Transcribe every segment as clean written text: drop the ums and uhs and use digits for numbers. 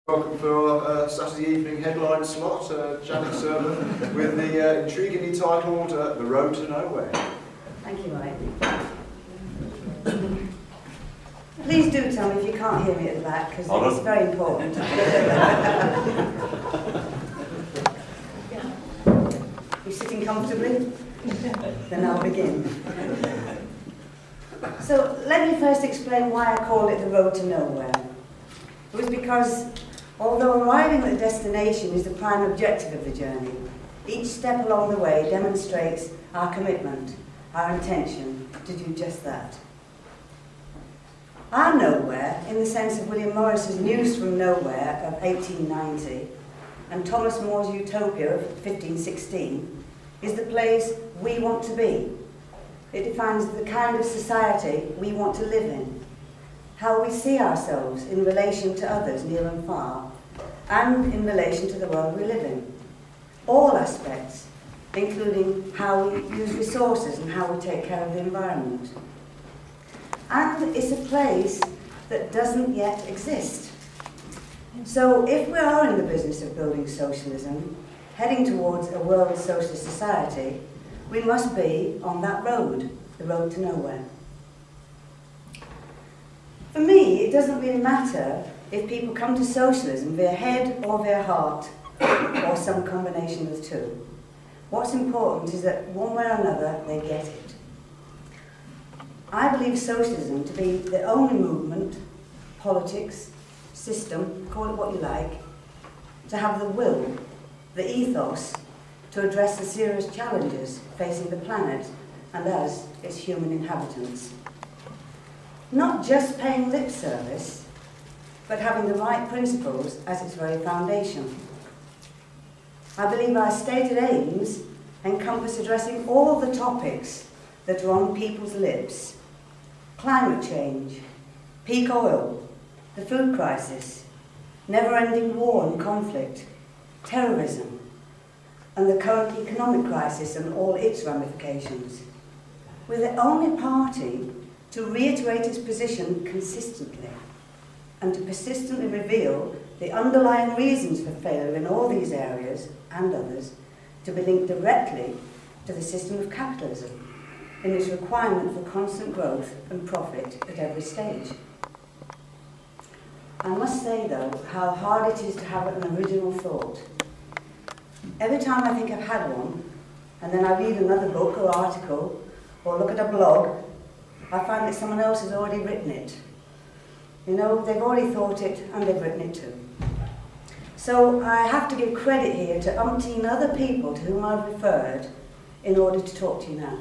Welcome for our Saturday evening headline slot, Janet Sermon, with the intriguingly titled The Road to Nowhere. Thank you, Mike. Please do tell me if you can't hear me at the back, because it's very important. You sitting comfortably? Then I'll begin. So let me first explain why I call it the road to nowhere. It was because although arriving at the destination is the prime objective of the journey, each step along the way demonstrates our commitment, our intention to do just that. Our nowhere, in the sense of William Morris's News from Nowhere of 1890 and Thomas More's Utopia of 1516, is the place we want to be. It defines the kind of society we want to live in, how we see ourselves in relation to others near and far, and in relation to the world we live in. All aspects, including how we use resources and how we take care of the environment. And it's a place that doesn't yet exist. So if we are in the business of building socialism, heading towards a world socialist society, we must be on that road, the road to nowhere. For me, it doesn't really matter if people come to socialism via head or via heart, or some combination of the two. What's important is that one way or another, they get it. I believe socialism to be the only movement, politics, system, call it what you like, to have the will, the ethos, to address the serious challenges facing the planet and us, its human inhabitants. Not just paying lip service, but having the right principles as its very foundation. I believe our stated aims encompass addressing all the topics that are on people's lips: climate change, peak oil, the food crisis, never-ending war and conflict, terrorism, and the current economic crisis and all its ramifications. We're the only party to reiterate its position consistently and to persistently reveal the underlying reasons for failure in all these areas and others to be linked directly to the system of capitalism in its requirement for constant growth and profit at every stage. I must say, though, how hard it is to have an original thought. Every time I think I've had one, and then I read another book or article, or look at a blog, I find that someone else has already written it. You know, they've already thought it, and they've written it too. So I have to give credit here to umpteen other people to whom I've referred in order to talk to you now.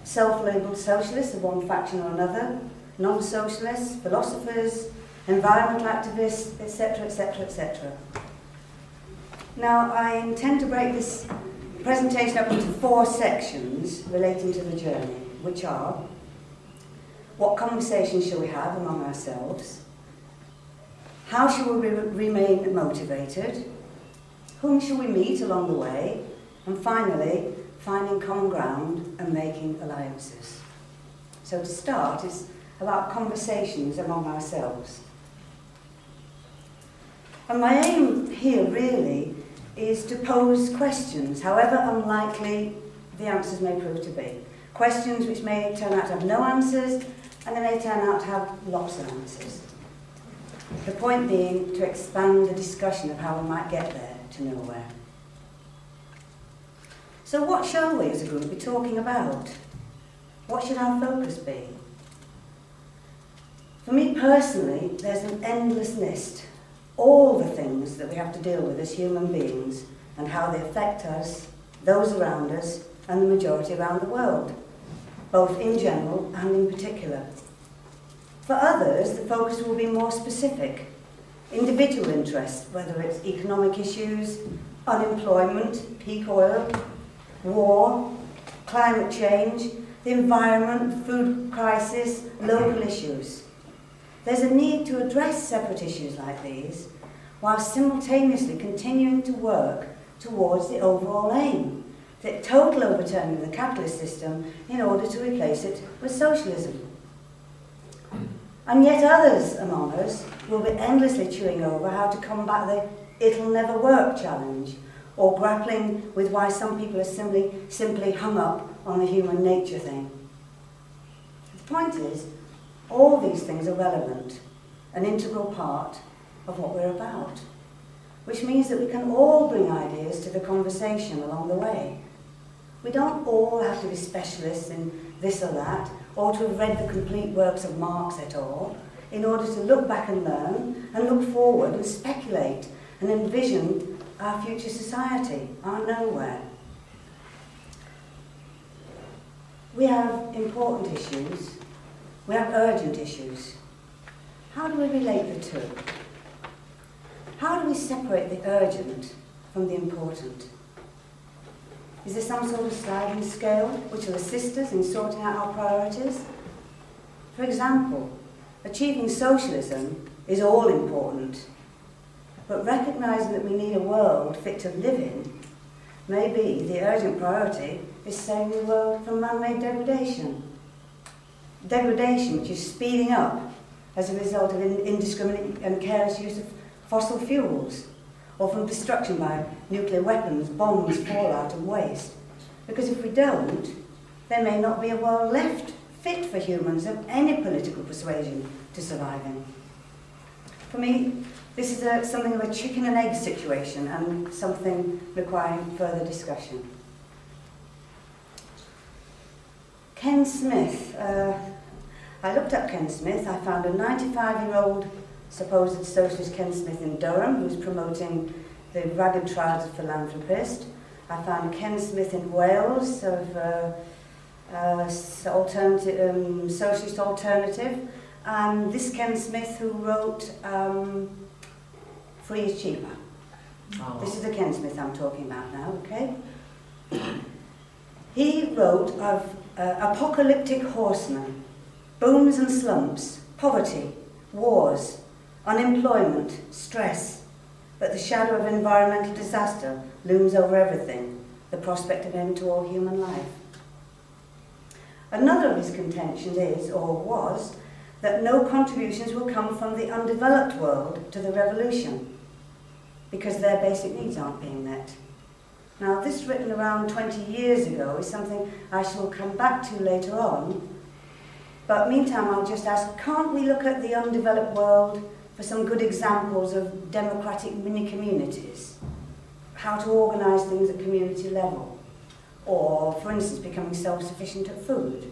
Self-labelled socialists of one faction or another, non-socialists, philosophers, environmental activists, etc., etc., etc. Now, I intend to break this presentation up into 4 sections relating to the journey, which are: what conversations shall we have among ourselves? How shall we remain motivated? Whom shall we meet along the way? And finally, finding common ground and making alliances. So to start is about conversations among ourselves. And my aim here really is to pose questions, however unlikely the answers may prove to be. Questions which may turn out to have no answers, and they may turn out to have lots of answers. The point being to expand the discussion of how we might get there to nowhere. So what shall we as a group be talking about? What should our focus be? For me personally, there's an endless list. All the things that we have to deal with as human beings and how they affect us, those around us, and the majority around the world, both in general and in particular. For others, the focus will be more specific. Individual interest, whether it's economic issues, unemployment, peak oil, war, climate change, the environment, the food crisis, local issues. There's a need to address separate issues like these, while simultaneously continuing to work towards the overall aim, the total overturning of the capitalist system in order to replace it with socialism. And yet others among us will be endlessly chewing over how to combat the "it'll never work" challenge, or grappling with why some people are simply hung up on the human nature thing. The point is, all these things are relevant, an integral part of what we're about, which means that we can all bring ideas to the conversation along the way. We don't all have to be specialists in this or that, or to have read the complete works of Marx et al., in order to look back and learn, and look forward and speculate and envision our future society, our nowhere. We have important issues, we have urgent issues. How do we relate the two? How do we separate the urgent from the important? Is there some sort of sliding scale which will assist us in sorting out our priorities? For example, achieving socialism is all important, but recognising that we need a world fit to live in, maybe the urgent priority is saving the world from man-made degradation. Degradation which is speeding up as a result of indiscriminate and careless use of fossil fuels, or from destruction by nuclear weapons, bombs, fallout and waste. Because if we don't, there may not be a world left fit for humans of any political persuasion to survive in. For me, this is something of a chicken and egg situation, and something requiring further discussion. Ken Smith. I looked up Ken Smith. I found a 95-year-old supposed socialist Ken Smith in Durham, who's promoting the ragged trials of philanthropist. I found Ken Smith in Wales, sort of socialist alternative, and this Ken Smith who wrote Free is Cheaper. Oh. This is the Ken Smith I'm talking about now, okay? He wrote of apocalyptic horsemen, booms and slumps, poverty, wars, unemployment, stress, but the shadow of environmental disaster looms over everything, the prospect of end to all human life. Another of his contentions is, or was, that no contributions will come from the undeveloped world to the revolution, because their basic needs aren't being met. Now, this written around 20 years ago is something I shall come back to later on, but meantime I'll just ask, can't we look at the undeveloped world for some good examples of democratic mini-communities? How to organise things at community level? Or, for instance, becoming self-sufficient at food?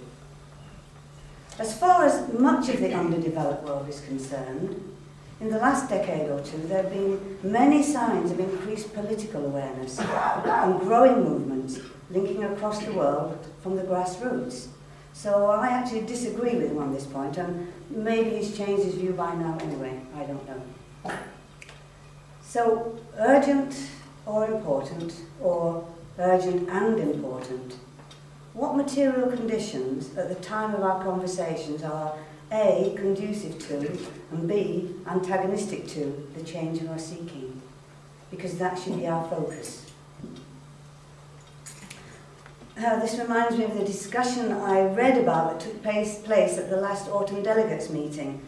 As far as much of the underdeveloped world is concerned, in the last decade or two there have been many signs of increased political awareness and growing movements linking across the world from the grassroots. So I actually disagree with him on this point, and maybe he's changed his view by now anyway, I don't know. So, urgent or important, or urgent and important, what material conditions at the time of our conversations are A, conducive to, and B, antagonistic to the change we are seeking? Because that should be our focus. This reminds me of the discussion I read about that took place at the last autumn delegates meeting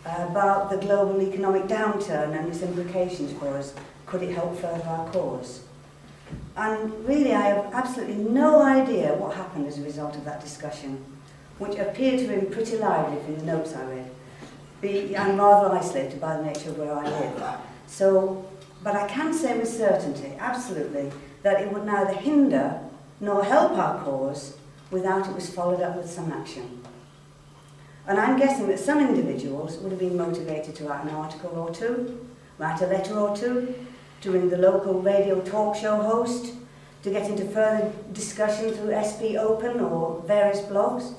about the global economic downturn and its implications for us. Could it help further our cause? And really I have absolutely no idea what happened as a result of that discussion, which appeared to have been pretty lively from the notes I read. I'm rather isolated by the nature of where I live. But I can say with certainty, absolutely, that it would neither hinder nor help our cause without it was followed up with some action. And I'm guessing that some individuals would have been motivated to write an article or two, write a letter or two, to ring the local radio talk show host, to get into further discussion through SP Open or various blogs.